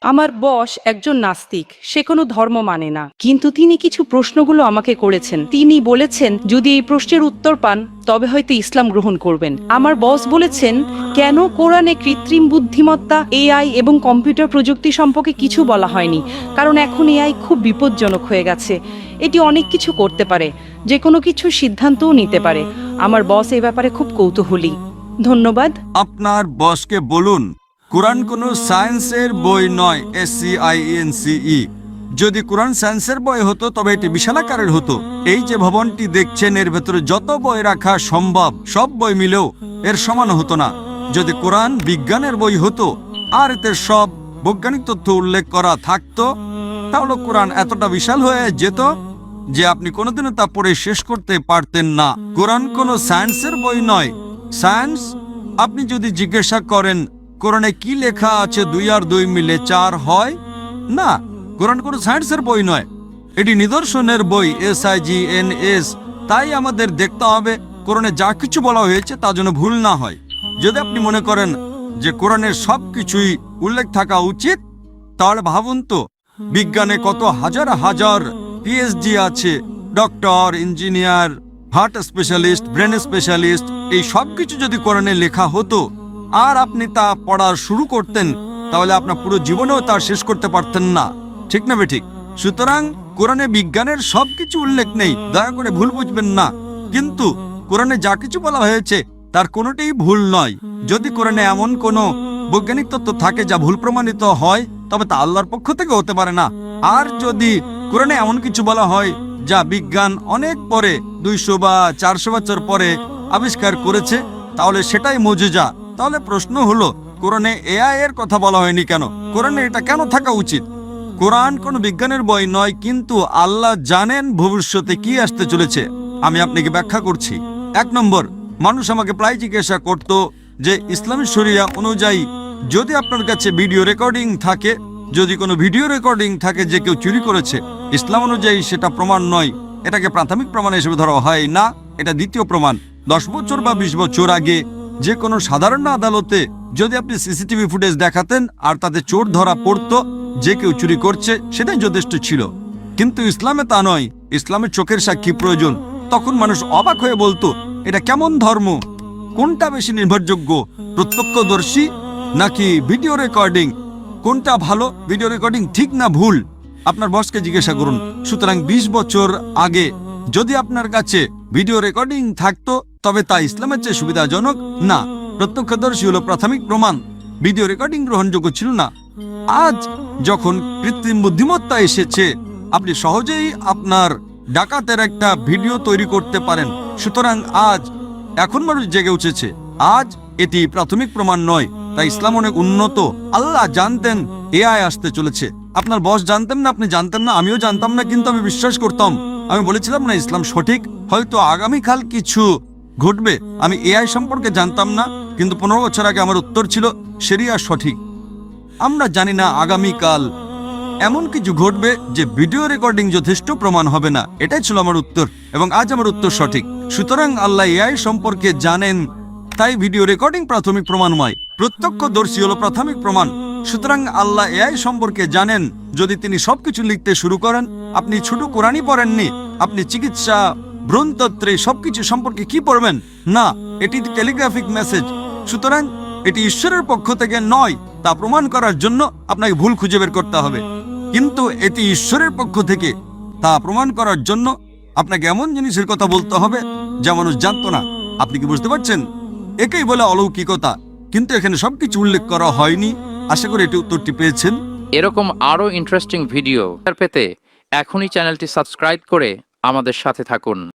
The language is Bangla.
আমার বস একজন নাস্তিক, সে কোনো ধর্ম মানে না, কিন্তু তিনি কিছু প্রশ্নগুলো আমাকে করেছেন। তিনি বলেছেন যদি এই প্রশ্নের উত্তর পান তবে হয়তো ইসলাম গ্রহণ করবেন। আমার বস বলেছেন কেন কোরআনে কৃত্রিম বুদ্ধিমত্তা, এআই এবং কম্পিউটার প্রযুক্তি সম্পর্কে কিছু বলা হয়নি। কারণ এখন এআই খুব বিপজ্জনক হয়ে গেছে, এটি অনেক কিছু করতে পারে, যে কোনো কিছু সিদ্ধান্তও নিতে পারে। আমার বস এই ব্যাপারে খুব কৌতূহলী। ধন্যবাদ। আপনার বসকে বলুন কোরআন কোনো সায়েন্সের বই নয়, SCIENCE। যদি কোরআন সায়েন্সের বই হতো তবে এটি বিশাল আকারের হতো। এই যে ভবনটি দেখছেন এর ভেতরে যত বই রাখা সম্ভব সব বই মিলেও এর সমান হতো না। যদি কোরআন বিজ্ঞানের বই হতো আর এতে সব বৈজ্ঞানিক তথ্য উল্লেখ করা থাকতো, তাহলে কোরআন এতটা বিশাল হয়ে যেত যে আপনি কোনোদিনও তা পড়ে শেষ করতে পারতেন না। কোরআন কোনো সায়েন্সের বই নয়। সায়েন্স, আপনি যদি জিজ্ঞাসা করেন কোরআনে কি লেখা আছে 2 আর 2 মিলে 4 হয়, না, কোরআন কোনো সায়েন্সের বই নয়, এটি নিদর্শনের বই, SIGNS। তাই আমাদের দেখতে হবে কোরআনে যা কিছু বলা হয়েছে তা যেন ভুল না হয়। যদি আপনি মনে করেন যে কোরআনের সব কিছুই উল্লেখ থাকা উচিত, তাহলে ভাবুন তো বিজ্ঞানে কত হাজার হাজার PhD আছে, doctor, engineer, heart specialist, brain specialist. এই সব কিছু যদি কোরআনে লেখা হতো আর আপনি তা পড়া শুরু করতেন, তাহলে আপনার পুরো জীবনেও তা শেষ করতে পারতেন না। ঠিক না বেঠিক? সুতরাং কোরআনে বিজ্ঞানের সবকিছু উল্লেখ নেই, দয়া করে ভুল বুঝবেন না। কিন্তু কোরআনে যা কিছু বলা হয়েছে তার কোনোটাই ভুল নয়। যদি কোরআনে এমন কোনো বৈজ্ঞানিক তত্ত্ব থাকে যা ভুল প্রমাণিত হয়, তবে তা আল্লাহর পক্ষ থেকে হতে পারে না। আর যদি কোরআনে এমন কিছু বলা হয় যা বিজ্ঞান অনেক পরে, 200 বা 400 বছর পরে আবিষ্কার করেছে, তাহলে সেটাই মুজিজা। তাহলে প্রশ্ন হলো কোরআনে AI এর কথা বলা হয়নি কেন? কোরআনে এটা কেন থাকা উচিত? কোরআন কোনো বিজ্ঞানের বই নয়, কিন্তু আল্লাহ জানেন ভবিষ্যতে কি আসতে চলেছে। আমি আপনাকে ব্যাখ্যা করছি। 1 নম্বর, মানুষ আমাকে প্রায় জিজ্ঞাসা করত যে ইসলামী শরিয়া অনুযায়ী যদি আপনার কাছে ভিডিও রেকর্ডিং থাকে, যদি কোনো ভিডিও রেকর্ডিং থাকে যে কেউ চুরি করেছে, ইসলাম অনুযায়ী সেটা প্রমাণ নয়, এটাকে প্রাথমিক প্রমাণ হিসেবে ধরা হয় না, এটা দ্বিতীয় প্রমাণ। 10 বছর বা 20 বছর আগে যে কোনো সাধারণ আদালতে যদি আপনি CCTV ফুটেজ দেখাতেন আর তাতে চোর ধরা পড়তো যে কেউ চুরি করছে, সেটাই যথেষ্ট ছিল। কিন্তু ইসলামে তা নয়, ইসলামে চোখের সাক্ষী প্রয়োজন। তখন মানুষ অবাক হয়ে বলতো এটা কেমন ধর্ম, কোনটা বেশি নির্ভরযোগ্য, প্রত্যক্ষদর্শী নাকি ভিডিও রেকর্ডিং? কোনটা ভালো, ভিডিও রেকর্ডিং ঠিক না ভুল? আপনার বসকে জিজ্ঞাসা করুন। সুতরাং 20 বছর আগে যদি আপনার কাছে ভিডিও রেকর্ডিং থাকতো তবে তা ইসলামের চেয়ে সুবিধাজনক না। প্রত্যক্ষদর্শী হলো প্রাথমিক প্রমাণ, ভিডিও রেকর্ডিং গ্রহণযোগ্য ছিল না। আজ যখন কৃত্রিম বুদ্ধিমত্তা এসেছে, আপনি সহজেই আপনার ডাকাতের একটা ভিডিও তৈরি করতে পারেন। সুতরাং এখন মানুষ জেগে উঠেছে। আজ এটি প্রাথমিক প্রমাণ নয়, তাই ইসলাম অনেক উন্নত। আল্লাহ জানতেন AI আসতে চলেছে। আপনার বস জানতেন না, আপনি জানতেন না, আমিও জানতাম না, কিন্তু আমি বিশ্বাস করতাম। আমি বলেছিলাম না ইসলাম সঠিক, হয়তো আগামীকাল কিছু ঘটবে। আমি AI সম্পর্কে জানতাম না, কিন্তু 15 বছর আগে আমার উত্তর ছিল শরিয়া সঠিক। আমরা জানি না আগামীকাল এমন কিছু ঘটবে যে ভিডিও রেকর্ডিং যথেষ্ট প্রমাণ হবে না। এটাই ছিল আমার উত্তর, এবং আজ আমার উত্তর সঠিক। সুতরাং আল্লাহ AI সম্পর্কে জানেন, তাই ভিডিও রেকর্ডিং প্রাথমিক প্রমাণ নয়, প্রত্যক্ষদর্শী হলো প্রাথমিক প্রমাণ। সুতরাং আল্লাহ AI সম্পর্কে জানেন। যদি তিনি সবকিছু লিখতে শুরু করেন, আপনি ছোট কোরআনই পড়েননি, আপনি চিকিৎসা, ভ্রূণতত্ত্বে সবকিছু সম্পর্কে কি পড়বেন? না, এটি টেলিগ্রাফিক মেসেজ। সুতরাং এটি ঈশ্বরের পক্ষ থেকে নয়, তা প্রমাণ করার জন্য আপনাকে ভুল খুঁজে বের করতে হবে। কিন্তু এটি ঈশ্বরের পক্ষ থেকে, তা প্রমাণ করার জন্য আপনাকে এমন জিনিসের কথা বলতে হবে যা মানুষ জানতো না। আপনি কি বুঝতে পারছেন? একেই বলে অলৌকিকতা, কিন্তু এখানে সবকিছু উল্লেখ করা হয়নি। আশা করি এটি উত্তরটি পেয়েছেন। এরকম আরো ইন্টারেস্টিং ভিডিও পেতে এখনই চ্যানেলটি সাবস্ক্রাইব করে আমাদের সাথে থাকুন।